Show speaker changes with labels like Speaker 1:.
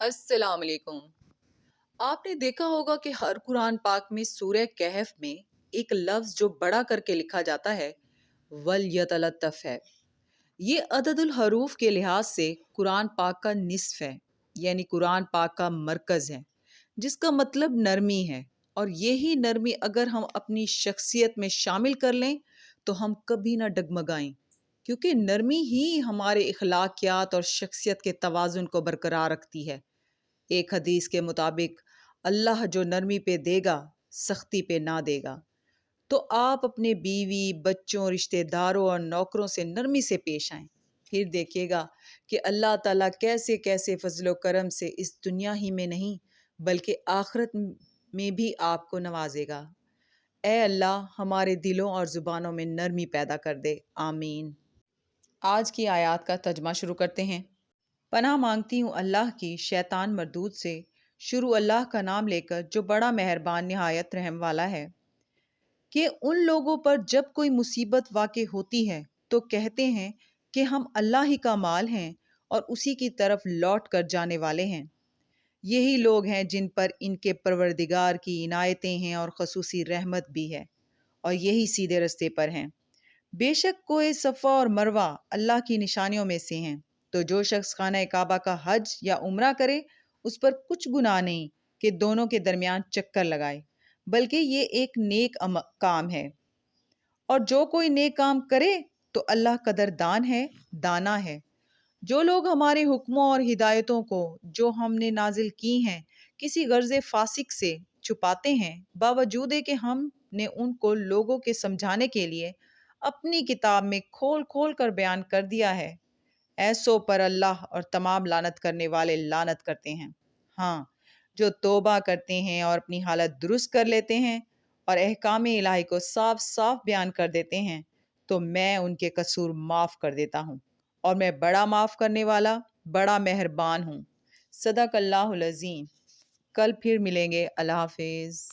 Speaker 1: السلام علیکم۔ آپ نے دیکھا ہوگا کہ ہر قرآن پاک میں سورہ کہف میں ایک لفظ جو بڑا کر کے لکھا جاتا ہے وَلْيَتَلَطَّفْ ہے۔ یہ عدد الحروف کے لحاظ سے قرآن پاک کا نصف ہے، یعنی قرآن پاک کا مرکز ہے، جس کا مطلب نرمی ہے، اور یہی نرمی اگر ہم اپنی شخصیت میں شامل کر لیں تو ہم کبھی نہ ڈگمگائیں، کیونکہ نرمی ہی ہمارے اخلاقیات اور شخصیت کے توازن کو برقرار رکھتی ہے۔ ایک حدیث کے مطابق اللہ جو نرمی پہ دے گا سختی پہ نہ دے گا۔ تو آپ اپنے بیوی، بچوں، رشتہ داروں اور نوکروں سے نرمی سے پیش آئیں، پھر دیکھیے گا کہ اللہ تعالیٰ کیسے کیسے فضل و کرم سے اس دنیا ہی میں نہیں بلکہ آخرت میں بھی آپ کو نوازے گا۔ اے اللہ ہمارے دلوں اور زبانوں میں نرمی پیدا کر دے، آمین۔ آج کی آیات کا ترجمہ شروع کرتے ہیں۔ پناہ مانگتی ہوں اللہ کی شیطان مردود سے۔ شروع اللہ کا نام لے کر جو بڑا مہربان نہایت رحم والا ہے۔ کہ ان لوگوں پر جب کوئی مصیبت واقع ہوتی ہے تو کہتے ہیں کہ ہم اللہ ہی کا مال ہیں اور اسی کی طرف لوٹ کر جانے والے ہیں۔ یہی لوگ ہیں جن پر ان کے پروردگار کی عنایتیں ہیں اور خصوصی رحمت بھی ہے، اور یہی سیدھے رستے پر ہیں۔ بے شک کوہ صفا اور مروہ اللہ کی نشانیوں میں سے ہیں، تو جو شخص خانہ کعبہ کا حج یا عمرہ کرے اس پر کچھ گناہ نہیں کہ دونوں کے درمیان چکر لگائے، بلکہ یہ ایک نیک کام ہے، اور جو کوئی نیک کام کرے تو اللہ قدردان ہے، دانا ہے۔ جو لوگ ہمارے حکموں اور ہدایتوں کو جو ہم نے نازل کی ہیں کسی غرض فاسق سے چھپاتے ہیں، باوجود کہ ہم نے ان کو لوگوں کے سمجھانے کے لیے اپنی کتاب میں کھول کھول کر بیان کر دیا ہے، ایسوں پر اللہ اور تمام لعنت کرنے والے لعنت کرتے ہیں۔ ہاں، جو توبہ کرتے ہیں اور اپنی حالت درست کر لیتے ہیں اور احکام الہی کو صاف صاف بیان کر دیتے ہیں تو میں ان کے قصور معاف کر دیتا ہوں، اور میں بڑا معاف کرنے والا، بڑا مہربان ہوں۔ صدق اللہ العظیم۔ کل پھر ملیں گے۔ اللہ حافظ۔